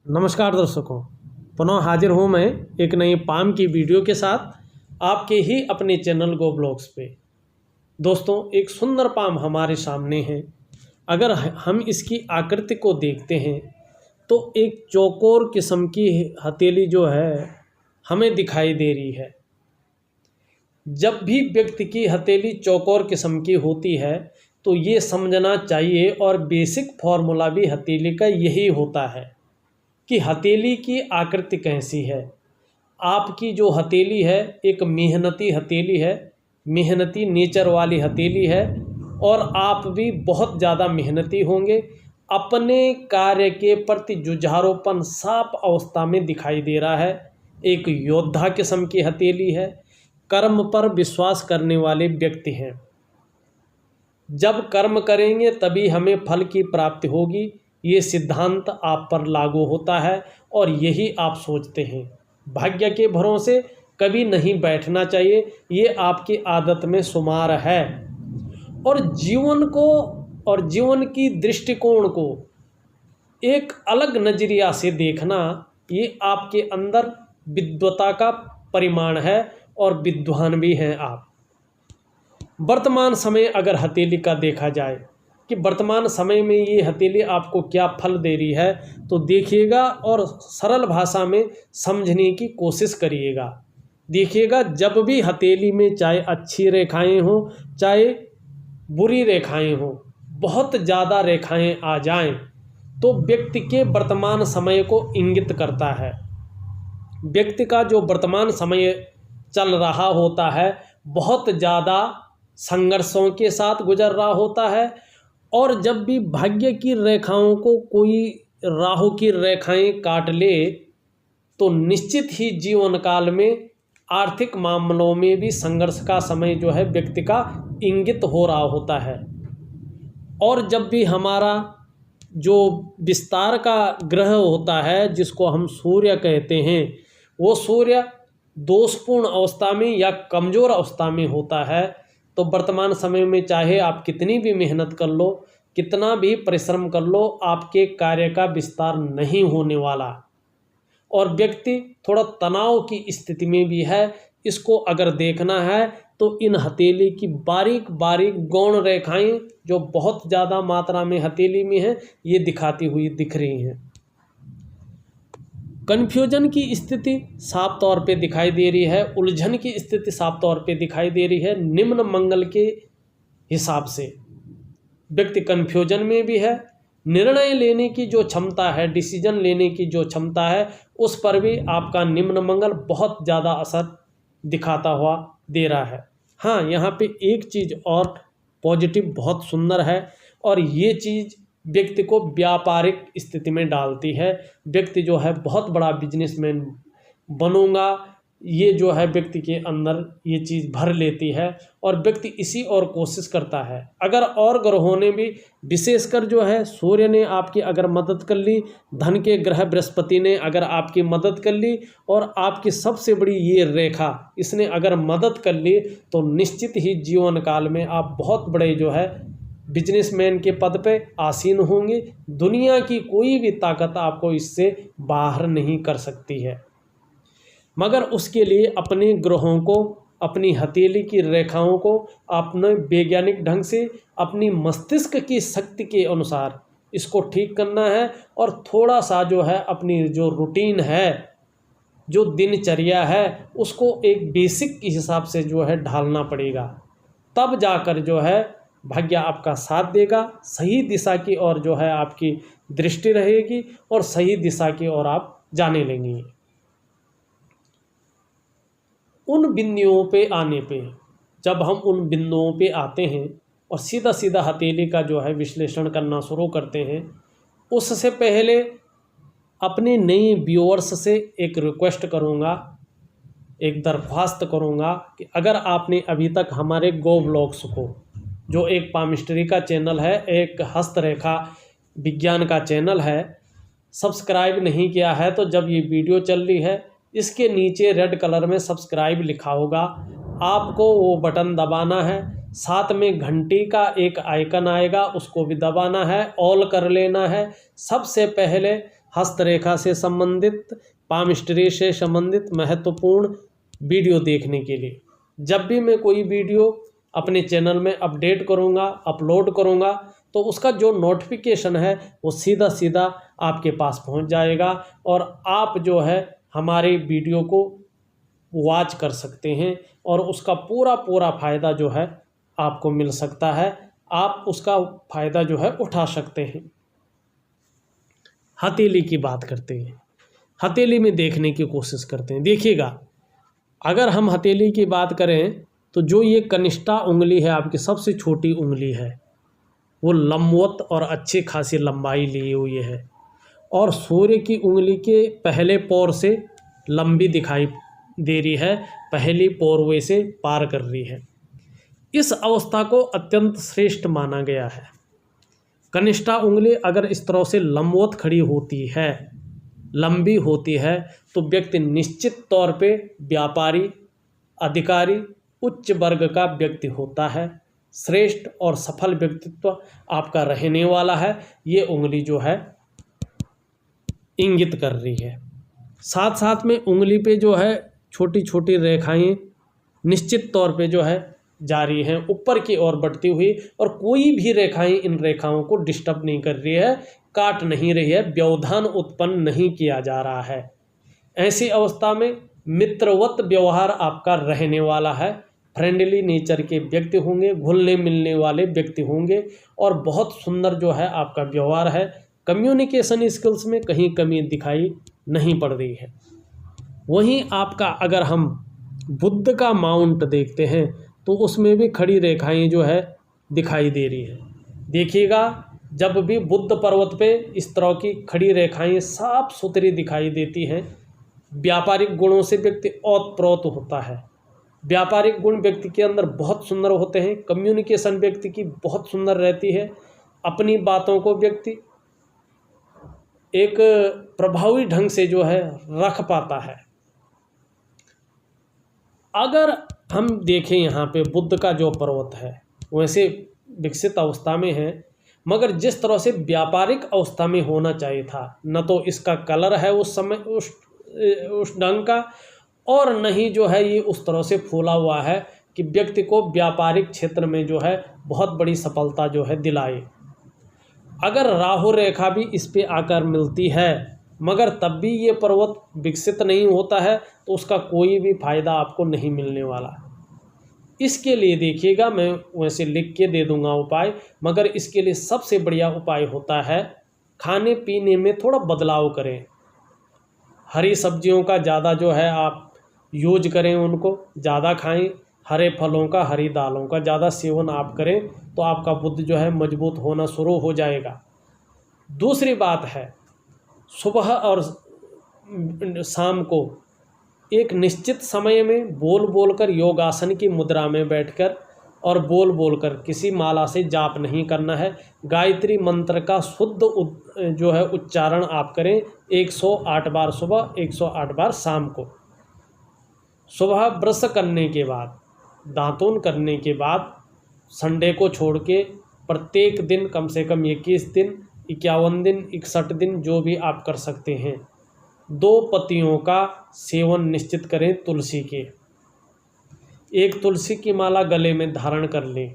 नमस्कार दर्शकों, पुनः हाजिर हूँ मैं एक नई पाम की वीडियो के साथ आपके ही अपने चैनल गो ब्लॉग्स पे। दोस्तों, एक सुंदर पाम हमारे सामने है। अगर हम इसकी आकृति को देखते हैं तो एक चौकोर किस्म की हथेली जो है हमें दिखाई दे रही है। जब भी व्यक्ति की हथेली चौकोर किस्म की होती है तो ये समझना चाहिए, और बेसिक फॉर्मूला भी हथेली का यही होता है कि हथेली की आकृति कैसी है। आपकी जो हथेली है एक मेहनती हथेली है, मेहनती नेचर वाली हथेली है, और आप भी बहुत ज़्यादा मेहनती होंगे। अपने कार्य के प्रति जुझारूपन साफ अवस्था में दिखाई दे रहा है। एक योद्धा किस्म की हथेली है। कर्म पर विश्वास करने वाले व्यक्ति हैं। जब कर्म करेंगे तभी हमें फल की प्राप्ति होगी, ये सिद्धांत आप पर लागू होता है और यही आप सोचते हैं। भाग्य के भरोसे कभी नहीं बैठना चाहिए, ये आपकी आदत में शुमार है। और जीवन को और जीवन की दृष्टिकोण को एक अलग नज़रिया से देखना, ये आपके अंदर विद्वता का परिमाण है और विद्वान भी हैं आप। वर्तमान समय अगर हथेली का देखा जाए कि वर्तमान समय में ये हथेली आपको क्या फल दे रही है, तो देखिएगा और सरल भाषा में समझने की कोशिश करिएगा। देखिएगा, जब भी हथेली में चाहे अच्छी रेखाएं हों चाहे बुरी रेखाएं हों, बहुत ज़्यादा रेखाएं आ जाएं तो व्यक्ति के वर्तमान समय को इंगित करता है। व्यक्ति का जो वर्तमान समय चल रहा होता है बहुत ज़्यादा संघर्षों के साथ गुजर रहा होता है। और जब भी भाग्य की रेखाओं को कोई राहु की रेखाएं काट ले तो निश्चित ही जीवन काल में आर्थिक मामलों में भी संघर्ष का समय जो है व्यक्ति का इंगित हो रहा होता है। और जब भी हमारा जो विस्तार का ग्रह होता है जिसको हम सूर्य कहते हैं, वो सूर्य दोषपूर्ण अवस्था में या कमज़ोर अवस्था में होता है, तो वर्तमान समय में चाहे आप कितनी भी मेहनत कर लो, कितना भी परिश्रम कर लो, आपके कार्य का विस्तार नहीं होने वाला। और व्यक्ति थोड़ा तनाव की स्थिति में भी है। इसको अगर देखना है तो इन हथेली की बारीक बारीक गौण रेखाएं जो बहुत ज़्यादा मात्रा में हथेली में है, ये दिखाती हुई दिख रही हैं। कन्फ्यूजन की स्थिति साफ तौर पे दिखाई दे रही है, उलझन की स्थिति साफ तौर पे दिखाई दे रही है। निम्न मंगल के हिसाब से व्यक्ति कन्फ्यूजन में भी है। निर्णय लेने की जो क्षमता है, डिसीजन लेने की जो क्षमता है, उस पर भी आपका निम्न मंगल बहुत ज़्यादा असर दिखाता हुआ दे रहा है। हाँ, यहाँ पे एक चीज़ और पॉजिटिव बहुत सुंदर है, और ये चीज़ व्यक्ति को व्यापारिक स्थिति में डालती है। व्यक्ति जो है बहुत बड़ा बिजनेसमैन बनूंगा, ये जो है व्यक्ति के अंदर ये चीज़ भर लेती है, और व्यक्ति इसी और कोशिश करता है। अगर और ग्रहों ने भी, विशेषकर जो है सूर्य ने आपकी अगर मदद कर ली, धन के ग्रह बृहस्पति ने अगर आपकी मदद कर ली, और आपकी सबसे बड़ी ये रेखा इसने अगर मदद कर ली, तो निश्चित ही जीवन काल में आप बहुत बड़े जो है बिजनेसमैन के पद पे आसीन होंगे। दुनिया की कोई भी ताकत आपको इससे बाहर नहीं कर सकती है। मगर उसके लिए अपने ग्रहों को, अपनी हथेली की रेखाओं को अपने वैज्ञानिक ढंग से अपनी मस्तिष्क की शक्ति के अनुसार इसको ठीक करना है, और थोड़ा सा जो है अपनी जो रूटीन है, जो दिनचर्या है, उसको एक बेसिक के हिसाब से जो है ढालना पड़ेगा। तब जाकर जो है भाग्य आपका साथ देगा। सही दिशा की ओर जो है आपकी दृष्टि रहेगी और सही दिशा की ओर आप जाने लगेंगे। उन बिंदुओं पे आने पे, जब हम उन बिंदुओं पे आते हैं और सीधा सीधा हथेली का जो है विश्लेषण करना शुरू करते हैं, उससे पहले अपने नए व्यूअर्स से एक रिक्वेस्ट करूँगा, एक दरख्वास्त करूँगा कि अगर आपने अभी तक हमारे गो ब्लॉग्स को, जो एक पामिस्ट्री का चैनल है, एक हस्तरेखा विज्ञान का चैनल है, सब्सक्राइब नहीं किया है, तो जब ये वीडियो चल रही है इसके नीचे रेड कलर में सब्सक्राइब लिखा होगा, आपको वो बटन दबाना है। साथ में घंटी का एक आइकन आएगा, उसको भी दबाना है, ऑल कर लेना है। सबसे पहले हस्तरेखा से संबंधित, पामस्ट्री से संबंधित महत्वपूर्ण वीडियो देखने के लिए। जब भी मैं कोई वीडियो अपने चैनल में अपडेट करूँगा, अपलोड करूँगा, तो उसका जो नोटिफिकेशन है वो सीधा सीधा आपके पास पहुंच जाएगा और आप जो है हमारे वीडियो को वॉच कर सकते हैं और उसका पूरा पूरा फ़ायदा जो है आपको मिल सकता है। आप उसका फ़ायदा जो है उठा सकते हैं। हथेली की बात करते हैं, हथेली में देखने की कोशिश करते हैं। देखिएगा, अगर हम हथेली की बात करें तो जो ये कनिष्ठा उंगली है, आपकी सबसे छोटी उंगली है, वो लंबवत और अच्छी खासी लंबाई लिए हुई है और सूर्य की उंगली के पहले पोर से लंबी दिखाई दे रही है, पहली पोरवे से पार कर रही है। इस अवस्था को अत्यंत श्रेष्ठ माना गया है। कनिष्ठा उंगली अगर इस तरह से लंबवत खड़ी होती है, लंबी होती है, तो व्यक्ति निश्चित तौर पे व्यापारी, अधिकारी, उच्च वर्ग का व्यक्ति होता है। श्रेष्ठ और सफल व्यक्तित्व आपका रहने वाला है, ये उंगली जो है इंगित कर रही है। साथ साथ में उंगली पे जो है छोटी छोटी रेखाएं निश्चित तौर पे जो है जारी हैं, ऊपर की ओर बढ़ती हुई, और कोई भी रेखाएं इन रेखाओं को डिस्टर्ब नहीं कर रही है, काट नहीं रही है, व्यवधान उत्पन्न नहीं किया जा रहा है। ऐसी अवस्था में मित्रवत व्यवहार आपका रहने वाला है। फ्रेंडली नेचर के व्यक्ति होंगे, घुलने मिलने वाले व्यक्ति होंगे और बहुत सुंदर जो है आपका व्यवहार है। कम्युनिकेशन स्किल्स में कहीं कमी दिखाई नहीं पड़ रही है। वहीं आपका अगर हम बुद्ध का माउंट देखते हैं तो उसमें भी खड़ी रेखाएं जो है दिखाई दे रही है। देखिएगा, जब भी बुद्ध पर्वत पे इस तरह की खड़ी रेखाएं साफ सुथरी दिखाई देती हैं, व्यापारिक गुणों से व्यक्ति ओतप्रोत होता है। व्यापारिक गुण व्यक्ति के अंदर बहुत सुंदर होते हैं। कम्युनिकेशन व्यक्ति की बहुत सुंदर रहती है। अपनी बातों को व्यक्ति एक प्रभावी ढंग से जो है रख पाता है। अगर हम देखें यहाँ पे बुद्ध का जो पर्वत है वैसे विकसित अवस्था में है, मगर जिस तरह से व्यापारिक अवस्था में होना चाहिए था, न तो इसका कलर है उस समय उस ढंग का, और नहीं जो है ये उस तरह से फूला हुआ है कि व्यक्ति को व्यापारिक क्षेत्र में जो है बहुत बड़ी सफलता जो है दिलाए। अगर राहु रेखा भी इस पे आकर मिलती है, मगर तब भी ये पर्वत विकसित नहीं होता है, तो उसका कोई भी फायदा आपको नहीं मिलने वाला। इसके लिए देखिएगा, मैं वैसे लिख के दे दूंगा उपाय, मगर इसके लिए सबसे बढ़िया उपाय होता है खाने पीने में थोड़ा बदलाव करें। हरी सब्जियों का ज़्यादा जो है आप यूज करें, उनको ज़्यादा खाएं। हरे फलों का, हरी दालों का ज़्यादा सेवन आप करें तो आपका बुद्ध जो है मजबूत होना शुरू हो जाएगा। दूसरी बात है, सुबह और शाम को एक निश्चित समय में बोल बोलकर योगासन की मुद्रा में बैठकर और बोल बोलकर किसी माला से जाप नहीं करना है। गायत्री मंत्र का शुद्ध जो है उच्चारण आप करें 108 बार सुबह, 108 बार शाम को। सुबह ब्रश करने के बाद, दातून करने के बाद, संडे को छोड़ के प्रत्येक दिन कम से कम 21 दिन, 51 दिन, 61 दिन जो भी आप कर सकते हैं, 2 पत्तियों का सेवन निश्चित करें तुलसी के। एक तुलसी की माला गले में धारण कर लें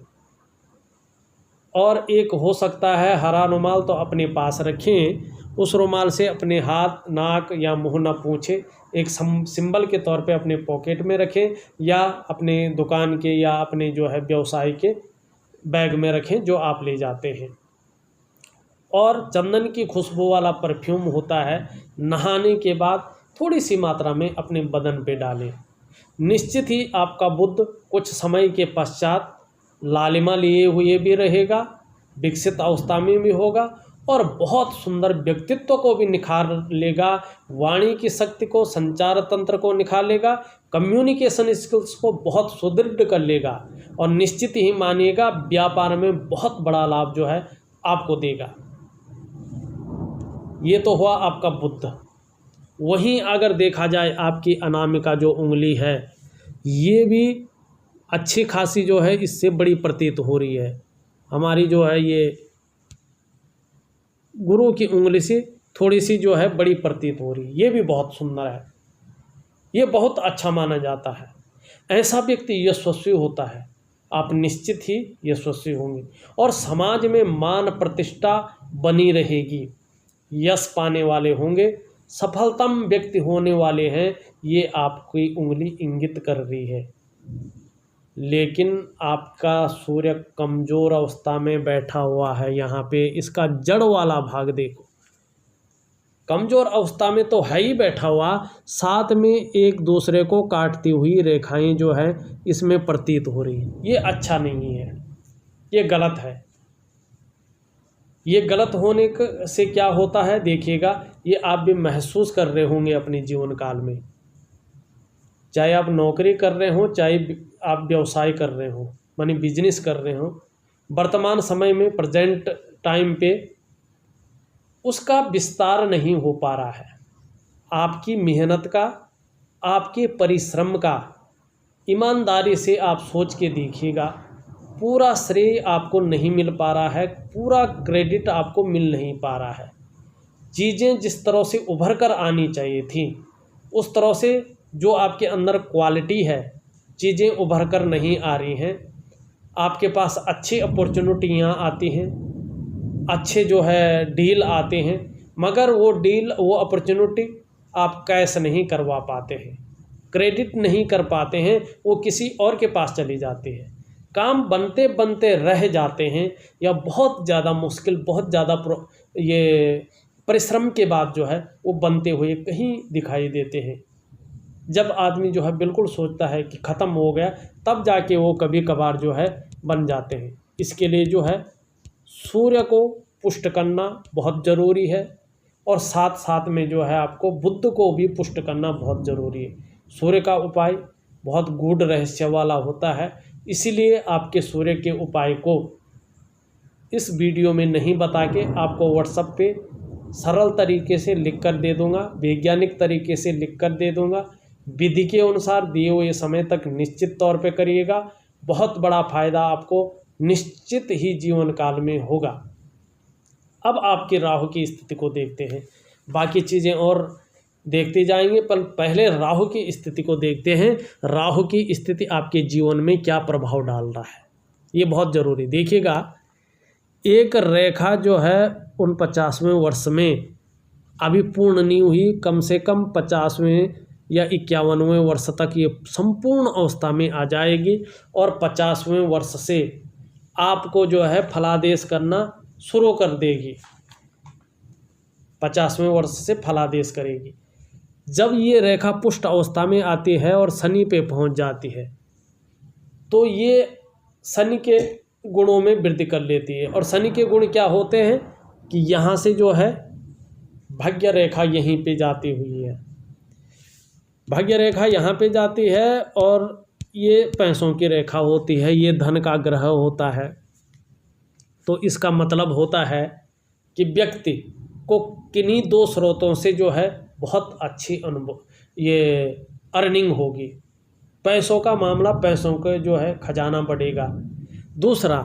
और एक हो सकता है हरा रुमाल तो अपने पास रखें। उस रुमाल से अपने हाथ, नाक या मुंह न पूछे, एक सिंबल के तौर पे अपने पॉकेट में रखें या अपने दुकान के या अपने जो है व्यवसाय के बैग में रखें जो आप ले जाते हैं। और चंदन की खुशबू वाला परफ्यूम होता है, नहाने के बाद थोड़ी सी मात्रा में अपने बदन पे डालें। निश्चित ही आपका बुद्ध कुछ समय के पश्चात लालिमा लिए हुए भी रहेगा, विकसित अवस्था में भी होगा और बहुत सुंदर व्यक्तित्व को भी निखार लेगा, वाणी की शक्ति को, संचार तंत्र को निखार लेगा, कम्युनिकेशन स्किल्स को बहुत सुदृढ़ कर लेगा और निश्चित ही मानिएगा व्यापार में बहुत बड़ा लाभ जो है आपको देगा। ये तो हुआ आपका बुद्ध। वहीं अगर देखा जाए आपकी अनामिका जो उंगली है, ये भी अच्छी खासी जो है इससे बड़ी प्रतीत हो रही है। हमारी जो है ये गुरु की उंगली से थोड़ी सी जो है बड़ी प्रतीत हो रही, ये भी बहुत सुंदर है, ये बहुत अच्छा माना जाता है। ऐसा व्यक्ति यशस्वी होता है, आप निश्चित ही यशस्वी होंगे और समाज में मान प्रतिष्ठा बनी रहेगी, यश पाने वाले होंगे, सफलतम व्यक्ति होने वाले हैं, ये आपकी उंगली इंगित कर रही है। लेकिन आपका सूर्य कमज़ोर अवस्था में बैठा हुआ है, यहाँ पे इसका जड़ वाला भाग देखो, कमज़ोर अवस्था में तो है ही बैठा हुआ, साथ में एक दूसरे को काटती हुई रेखाएं जो है इसमें प्रतीत हो रही हैं। ये अच्छा नहीं है, ये गलत है। ये गलत होने से क्या होता है देखिएगा, ये आप भी महसूस कर रहे होंगे अपने जीवन काल में, चाहे आप नौकरी कर रहे हो, चाहे आप व्यवसाय कर रहे हो, मानी बिजनेस कर रहे हो, वर्तमान समय में प्रेजेंट टाइम पे उसका विस्तार नहीं हो पा रहा है। आपकी मेहनत का, आपके परिश्रम का, ईमानदारी से आप सोच के देखिएगा, पूरा श्रेय आपको नहीं मिल पा रहा है, पूरा क्रेडिट आपको मिल नहीं पा रहा है। चीज़ें जिस तरह से उभर कर आनी चाहिए थी, उस तरह से जो आपके अंदर क्वालिटी है, चीज़ें उभर कर नहीं आ रही हैं। आपके पास अच्छी अपॉर्चुनिटियाँ आती हैं, अच्छे जो है डील आते हैं, मगर वो डील, वो अपॉर्चुनिटी आप कैश नहीं करवा पाते हैं, क्रेडिट नहीं कर पाते हैं, वो किसी और के पास चली जाती है। काम बनते बनते रह जाते हैं या बहुत ज़्यादा मुश्किल, बहुत ज़्यादा ये परिश्रम के बाद जो है वो बनते हुए कहीं दिखाई देते हैं। जब आदमी जो है बिल्कुल सोचता है कि ख़त्म हो गया, तब जाके वो कभी कभार जो है बन जाते हैं। इसके लिए जो है सूर्य को पुष्ट करना बहुत ज़रूरी है और साथ साथ में जो है आपको बुध को भी पुष्ट करना बहुत ज़रूरी है। सूर्य का उपाय बहुत गूढ़ रहस्य वाला होता है, इसीलिए आपके सूर्य के उपाय को इस वीडियो में नहीं बता के आपको व्हाट्सएप पे सरल तरीके से लिख कर दे दूँगा, वैज्ञानिक तरीके से लिख कर दे दूँगा। विधि के अनुसार दिए हुए समय तक निश्चित तौर पे करिएगा, बहुत बड़ा फ़ायदा आपको निश्चित ही जीवन काल में होगा। अब आपके राहु की स्थिति को देखते हैं, बाकी चीज़ें और देखते जाएंगे, पर पहले राहु की स्थिति को देखते हैं। राहु की स्थिति आपके जीवन में क्या प्रभाव डाल रहा है, ये बहुत ज़रूरी। देखिएगा, एक रेखा जो है 49वें वर्ष में अभी पूर्ण नहीं हुई, कम से कम 50वें या 51वें वर्ष तक ये संपूर्ण अवस्था में आ जाएगी और 50वें वर्ष से आपको जो है फलादेश करना शुरू कर देगी। 50वें वर्ष से फलादेश करेगी। जब ये रेखा पुष्ट अवस्था में आती है और शनि पे पहुंच जाती है, तो ये शनि के गुणों में वृद्धि कर लेती है। और शनि के गुण क्या होते हैं कि यहाँ से जो है भाग्य रेखा यहीं पे जाती हुई है, भाग्य रेखा यहाँ पे जाती है और ये पैसों की रेखा होती है, ये धन का ग्रह होता है। तो इसका मतलब होता है कि व्यक्ति को किन्हीं दो स्रोतों से जो है बहुत अच्छी अनुभव ये अर्निंग होगी। पैसों का मामला, पैसों का जो है खजाना बढ़ेगा। दूसरा,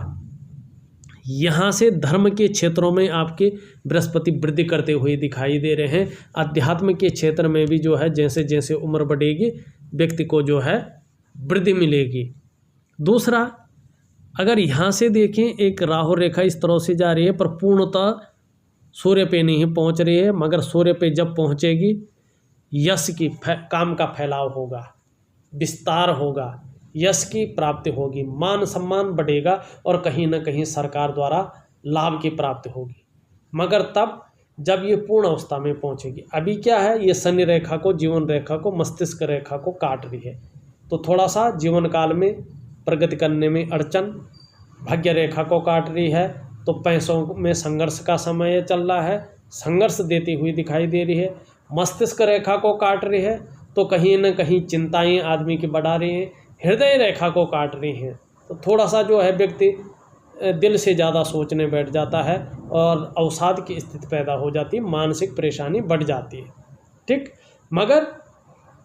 यहाँ से धर्म के क्षेत्रों में आपके बृहस्पति वृद्धि करते हुए दिखाई दे रहे हैं। अध्यात्म के क्षेत्र में भी जो है जैसे जैसे उम्र बढ़ेगी व्यक्ति को जो है वृद्धि मिलेगी। दूसरा, अगर यहाँ से देखें, एक राहु रेखा इस तरह से जा रही है पर पूर्णतः सूर्य पे नहीं पहुँच रही है, मगर सूर्य पे जब पहुँचेगी यश की काम का फैलाव होगा, विस्तार होगा, यश की प्राप्ति होगी, मान सम्मान बढ़ेगा और कहीं ना कहीं सरकार द्वारा लाभ की प्राप्ति होगी, मगर तब जब ये पूर्ण अवस्था में पहुंचेगी। अभी क्या है, ये शनि रेखा को, जीवन रेखा को, मस्तिष्क रेखा को काट रही है, तो थोड़ा सा जीवन काल में प्रगति करने में अड़चन। भाग्य रेखा को काट रही है तो पैसों में संघर्ष का समय चल रहा है, संघर्ष देती हुई दिखाई दे रही है। मस्तिष्क रेखा को काट रही है तो कहीं ना कहीं चिंताएं आदमी की बढ़ा रही हैं। हृदय रेखा को काट रही हैं तो थोड़ा सा जो है व्यक्ति दिल से ज़्यादा सोचने बैठ जाता है और अवसाद की स्थिति पैदा हो जाती है, मानसिक परेशानी बढ़ जाती है। ठीक, मगर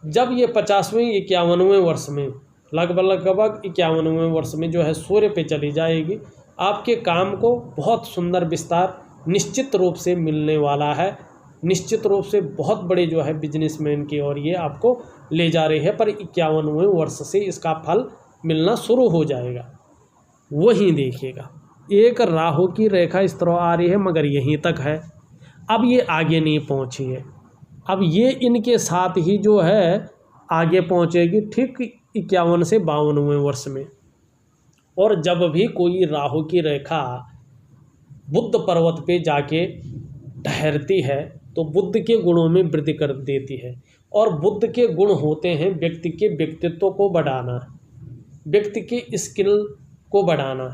जब ये 50वें 51वें वर्ष में, लगभग 51वें वर्ष में जो है सूर्य पे चली जाएगी, आपके काम को बहुत सुंदर विस्तार निश्चित रूप से मिलने वाला है। निश्चित रूप से बहुत बड़े जो है बिजनेसमैन की ओर ये आपको ले जा रही है, पर 51वें वर्ष से इसका फल मिलना शुरू हो जाएगा। वहीं देखिएगा एक राहु की रेखा इस तरह आ रही है, मगर यहीं तक है, अब ये आगे नहीं पहुंची है। अब ये इनके साथ ही जो है आगे पहुंचेगी ठीक 51 से 52वें वर्ष में। और जब भी कोई राहु की रेखा बुद्ध पर्वत पे जाके ठहरती है तो बुद्ध के गुणों में वृद्धि कर देती है। और बुद्ध के गुण होते हैं व्यक्ति के व्यक्तित्व को बढ़ाना, व्यक्ति के स्किल को बढ़ाना,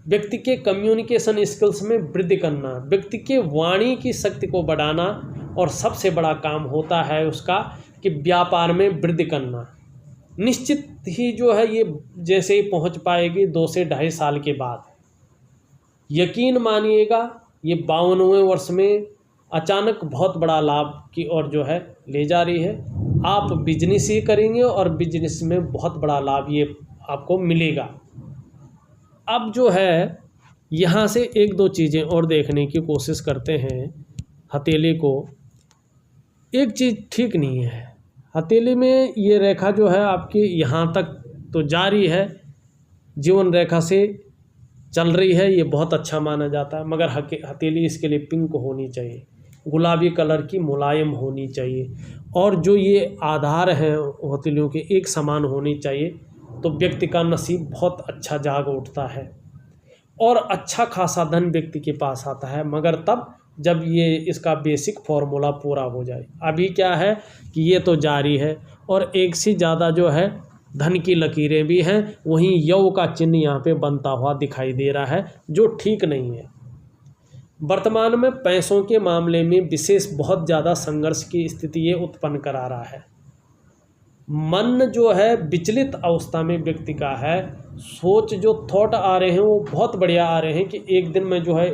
व्यक्ति के कम्युनिकेशन स्किल्स में वृद्धि करना, व्यक्ति के वाणी की शक्ति को बढ़ाना, और सबसे बड़ा काम होता है उसका कि व्यापार में वृद्धि करना। निश्चित ही जो है ये जैसे ही पहुंच पाएगी 2 से 2.5 साल के बाद, यकीन मानिएगा ये 52वें वर्ष में अचानक बहुत बड़ा लाभ की ओर जो है ले जा रही है। आप बिजनेस ही करेंगे और बिजनेस में बहुत बड़ा लाभ ये आपको मिलेगा। अब जो है यहाँ से 1-2 चीज़ें और देखने की कोशिश करते हैं। हथेली को एक चीज़ ठीक नहीं है, हथेली में ये रेखा जो है आपकी यहाँ तक तो जारी है, जीवन रेखा से चल रही है, ये बहुत अच्छा माना जाता है, मगर हथेली इसके लिए पिंक होनी चाहिए, गुलाबी कलर की मुलायम होनी चाहिए, और जो ये आधार हैं हथेलियों के एक समान होनी चाहिए। तो व्यक्ति का नसीब बहुत अच्छा जाग उठता है और अच्छा खासा धन व्यक्ति के पास आता है, मगर तब जब ये इसका बेसिक फॉर्मूला पूरा हो जाए। अभी क्या है कि ये तो जारी है और एक से ज़्यादा जो है धन की लकीरें भी हैं, वहीं यव का चिन्ह यहाँ पे बनता हुआ दिखाई दे रहा है, जो ठीक नहीं है। वर्तमान में पैसों के मामले में विशेष बहुत ज़्यादा संघर्ष की स्थिति ये उत्पन्न करा रहा है। मन जो है विचलित अवस्था में व्यक्ति का है, सोच जो थॉट आ रहे हैं वो बहुत बढ़िया आ रहे हैं कि एक दिन मैं जो है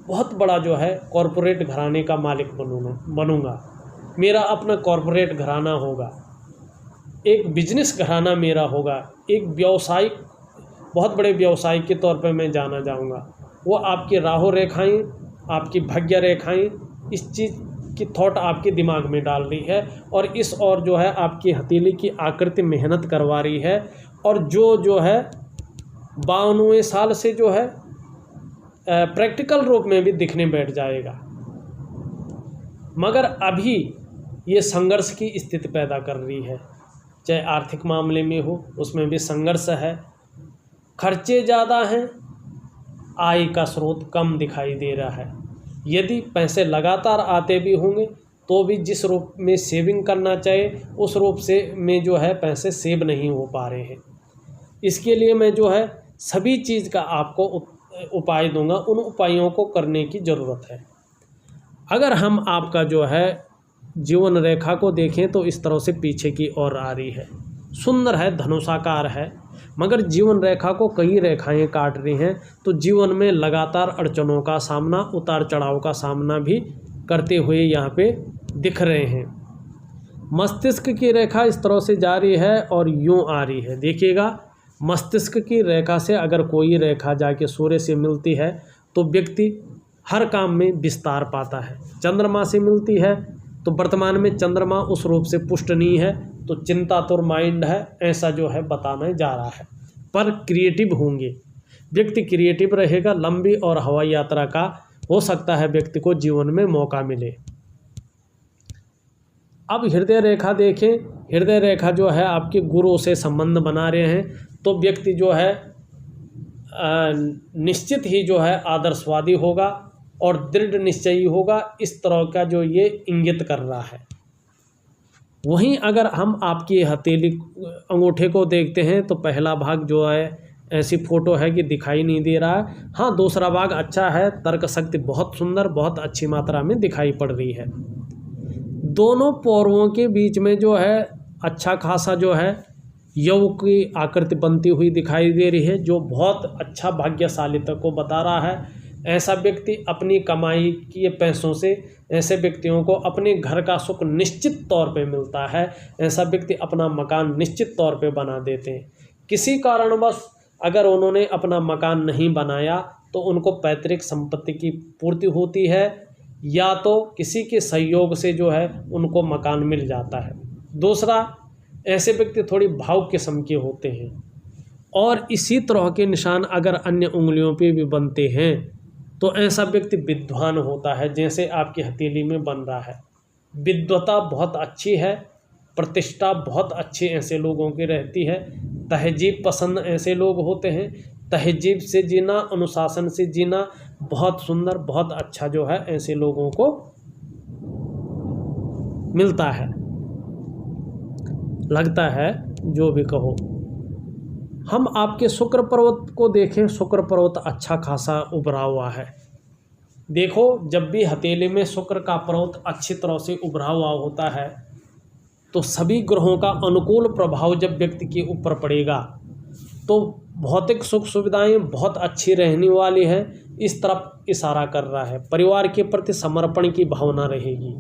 बहुत बड़ा जो है कॉरपोरेट घराने का मालिक बनूंगा, मेरा अपना कॉरपोरेट घराना होगा, एक बिजनेस घराना मेरा होगा, एक व्यवसायिक बहुत बड़े व्यवसायी के तौर पे मैं जाना जाऊंगा। वो आपकी राहु रेखाएं, आपकी भाग्य रेखाएं इस चीज़ की थॉट आपके दिमाग में डाल रही है, और इस और जो है आपकी हथेली की आकृति मेहनत करवा रही है, और जो है 52वें साल से जो है प्रैक्टिकल रूप में भी दिखने बैठ जाएगा। मगर अभी ये संघर्ष की स्थिति पैदा कर रही है, चाहे आर्थिक मामले में हो उसमें भी संघर्ष है, खर्चे ज़्यादा हैं, आय का स्रोत कम दिखाई दे रहा है। यदि पैसे लगातार आते भी होंगे तो भी जिस रूप में सेविंग करना चाहिए उस रूप से में जो है पैसे सेव नहीं हो पा रहे हैं। इसके लिए मैं जो है सभी चीज़ का आपको उपाय दूंगा, उन उपायों को करने की ज़रूरत है। अगर हम आपका जो है जीवन रेखा को देखें तो इस तरह से पीछे की ओर आ रही है, सुंदर है, धनुषाकार है, मगर जीवन रेखा को कई रेखाएं काट रही हैं, तो जीवन में लगातार अड़चनों का सामना, उतार चढ़ाव का सामना भी करते हुए यहाँ पे दिख रहे हैं। मस्तिष्क की रेखा इस तरह से जा रही है और यूँ आ रही है। देखिएगा मस्तिष्क की रेखा से अगर कोई रेखा जाके सूर्य से मिलती है तो व्यक्ति हर काम में विस्तार पाता है। चंद्रमा से मिलती है तो वर्तमान में चंद्रमा उस रूप से पुष्ट नहीं है, तो चिंतातुर माइंड है, ऐसा जो है बताने जा रहा है। पर क्रिएटिव होंगे, व्यक्ति क्रिएटिव रहेगा, लंबी और हवाई यात्रा का हो सकता है व्यक्ति को जीवन में मौका मिले। अब हृदय रेखा देखें, हृदय रेखा जो है आपके गुरु से संबंध बना रहे हैं, तो व्यक्ति जो है निश्चित ही जो है आदर्शवादी होगा और दृढ़ निश्चयी होगा, इस तरह का जो ये इंगित कर रहा है। वहीं अगर हम आपकी हथेली अंगूठे को देखते हैं तो पहला भाग जो है ऐसी फ़ोटो है कि दिखाई नहीं दे रहा है। हाँ, दूसरा भाग अच्छा है, तर्क शक्ति बहुत सुंदर, बहुत अच्छी मात्रा में दिखाई पड़ रही है। दोनों पौरवों के बीच में जो है अच्छा खासा जो है यव की आकृति बनती हुई दिखाई दे रही है, जो बहुत अच्छा भाग्यशालिता को बता रहा है। ऐसा व्यक्ति अपनी कमाई के पैसों से, ऐसे व्यक्तियों को अपने घर का सुख निश्चित तौर पे मिलता है। ऐसा व्यक्ति अपना मकान निश्चित तौर पे बना देते हैं। किसी कारणवश अगर उन्होंने अपना मकान नहीं बनाया तो उनको पैतृक संपत्ति की पूर्ति होती है, या तो किसी के सहयोग से जो है उनको मकान मिल जाता है। दूसरा, ऐसे व्यक्ति थोड़ी भावुक किस्म के होते हैं और इसी तरह के निशान अगर अन्य उंगलियों पे भी बनते हैं तो ऐसा व्यक्ति विद्वान होता है, जैसे आपकी हथेली में बन रहा है। विद्वता बहुत अच्छी है, प्रतिष्ठा बहुत अच्छी ऐसे लोगों की रहती है। तहजीब पसंद ऐसे लोग होते हैं, तहजीब से जीना, अनुशासन से जीना बहुत सुंदर, बहुत अच्छा जो है ऐसे लोगों को मिलता है, लगता है, जो भी कहो। हम आपके शुक्र पर्वत को देखें, शुक्र पर्वत अच्छा खासा उभरा हुआ है। देखो, जब भी हथेली में शुक्र का पर्वत अच्छी तरह से उभरा हुआ होता है तो सभी ग्रहों का अनुकूल प्रभाव जब व्यक्ति के ऊपर पड़ेगा तो भौतिक सुख सुविधाएं बहुत अच्छी रहने वाली है, इस तरफ इशारा कर रहा है। परिवार के प्रति समर्पण की भावना रहेगी,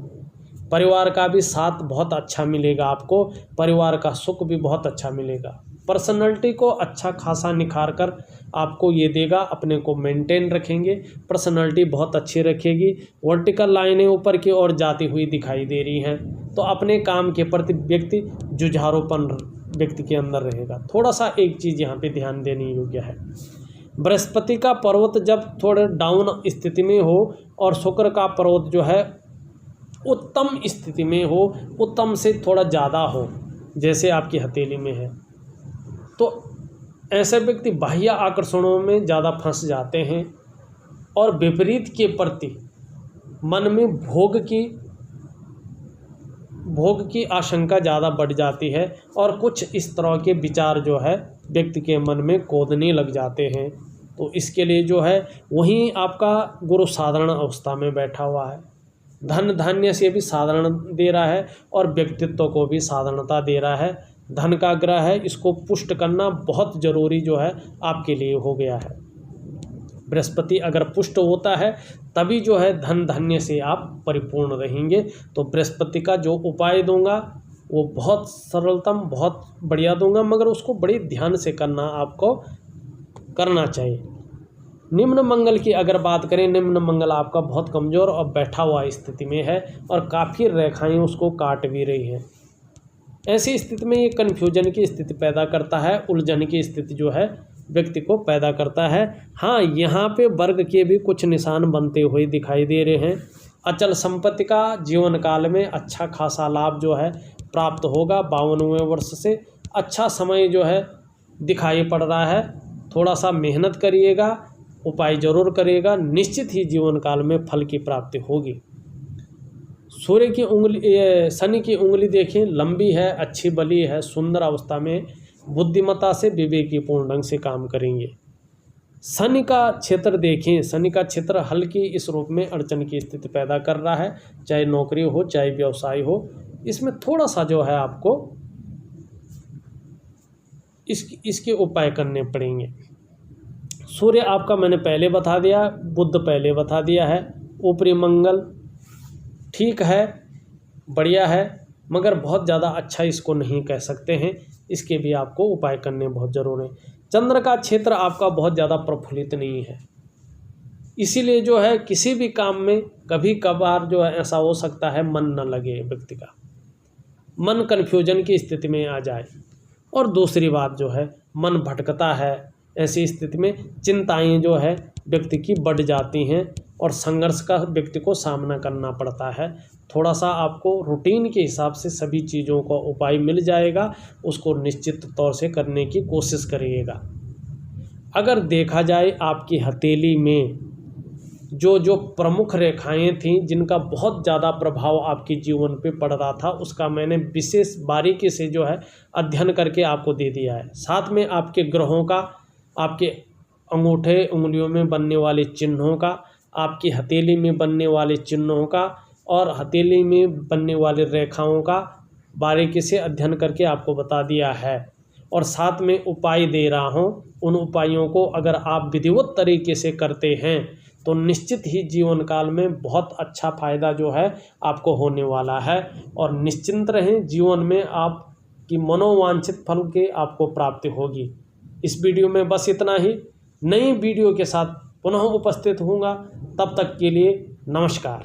परिवार का भी साथ बहुत अच्छा मिलेगा आपको, परिवार का सुख भी बहुत अच्छा मिलेगा। पर्सनैलिटी को अच्छा खासा निखार कर आपको ये देगा, अपने को मेंटेन रखेंगे, पर्सनैलिटी बहुत अच्छी रखेगी। वर्टिकल लाइनें ऊपर की ओर जाती हुई दिखाई दे रही हैं, तो अपने काम के प्रति व्यक्ति जुझारूपन व्यक्ति के अंदर रहेगा। थोड़ा सा एक चीज़ यहाँ पे ध्यान देने योग्य है, बृहस्पति का पर्वत जब थोड़ा डाउन स्थिति में हो और शुक्र का पर्वत जो है उत्तम स्थिति में हो, उत्तम से थोड़ा ज़्यादा हो, जैसे आपकी हथेली में है, तो ऐसे व्यक्ति बाह्य आकर्षणों में ज़्यादा फंस जाते हैं और विपरीत के प्रति मन में भोग की आशंका ज़्यादा बढ़ जाती है और कुछ इस तरह के विचार जो है व्यक्ति के मन में कूदने लग जाते हैं। तो इसके लिए जो है वहीं आपका गुरु साधारण अवस्था में बैठा हुआ है, धन धान्य से भी साधारण दे रहा है और व्यक्तित्व को भी साधारणता दे रहा है। धन का ग्रह है, इसको पुष्ट करना बहुत ज़रूरी जो है आपके लिए हो गया है। बृहस्पति अगर पुष्ट होता है तभी जो है धन धान्य से आप परिपूर्ण रहेंगे। तो बृहस्पति का जो उपाय दूंगा वो बहुत सरलतम, बहुत बढ़िया दूंगा, मगर उसको बड़े ध्यान से करना आपको करना चाहिए। निम्न मंगल की अगर बात करें, निम्न मंगल आपका बहुत कमज़ोर और बैठा हुआ स्थिति में है और काफ़ी रेखाएं उसको काट भी रही हैं। ऐसी स्थिति में ये कन्फ्यूजन की स्थिति पैदा करता है, उलझन की स्थिति जो है व्यक्ति को पैदा करता है। हाँ, यहाँ पे वर्ग के भी कुछ निशान बनते हुए दिखाई दे रहे हैं। अचल संपत्ति का जीवन काल में अच्छा खासा लाभ जो है प्राप्त होगा। 52वें वर्ष से अच्छा समय जो है दिखाई पड़ रहा है। थोड़ा सा मेहनत करिएगा, उपाय जरूर करिएगा, निश्चित ही जीवन काल में फल की प्राप्ति होगी। सूर्य की उंगली, शनि की उंगली देखें, लंबी है, अच्छी बली है, सुंदर अवस्था में, बुद्धिमत्ता से विवेकीपूर्ण ढंग से काम करेंगे। शनि का क्षेत्र देखें, शनि का क्षेत्र हल्की इस रूप में अड़चन की स्थिति पैदा कर रहा है, चाहे नौकरी हो चाहे व्यवसाय हो, इसमें थोड़ा सा जो है आपको इसके उपाय करने पड़ेंगे। सूर्य आपका मैंने पहले बता दिया, बुध पहले बता दिया है, ऊपरी मंगल ठीक है, बढ़िया है, मगर बहुत ज़्यादा अच्छा इसको नहीं कह सकते हैं, इसके भी आपको उपाय करने बहुत ज़रूरी है। चंद्र का क्षेत्र आपका बहुत ज़्यादा प्रफुल्लित नहीं है, इसीलिए जो है किसी भी काम में कभी कभार जो है ऐसा हो सकता है मन न लगे, व्यक्ति का मन कन्फ्यूजन की स्थिति में आ जाए। और दूसरी बात जो है मन भटकता है, ऐसी स्थिति में चिंताएं जो है व्यक्ति की बढ़ जाती हैं और संघर्ष का व्यक्ति को सामना करना पड़ता है। थोड़ा सा आपको रूटीन के हिसाब से सभी चीज़ों का उपाय मिल जाएगा, उसको निश्चित तौर से करने की कोशिश करिएगा। अगर देखा जाए आपकी हथेली में जो प्रमुख रेखाएं थीं जिनका बहुत ज़्यादा प्रभाव आपके जीवन पे पड़ रहा था, उसका मैंने विशेष बारीकी से जो है अध्ययन करके आपको दे दिया है। साथ में आपके ग्रहों का, आपके अंगूठे उंगलियों में बनने वाले चिन्हों का, आपकी हथेली में बनने वाले चिन्हों का और हथेली में बनने वाले रेखाओं का बारीकी से अध्ययन करके आपको बता दिया है। और साथ में उपाय दे रहा हूँ, उन उपायों को अगर आप विधिवत तरीके से करते हैं तो निश्चित ही जीवन काल में बहुत अच्छा फ़ायदा जो है आपको होने वाला है। और निश्चिंत रहें, जीवन में आपकी मनोवांछित फल के आपको प्राप्ति होगी। इस वीडियो में बस इतना ही। नई वीडियो के साथ पुनः उपस्थित होऊंगा, तब तक के लिए नमस्कार।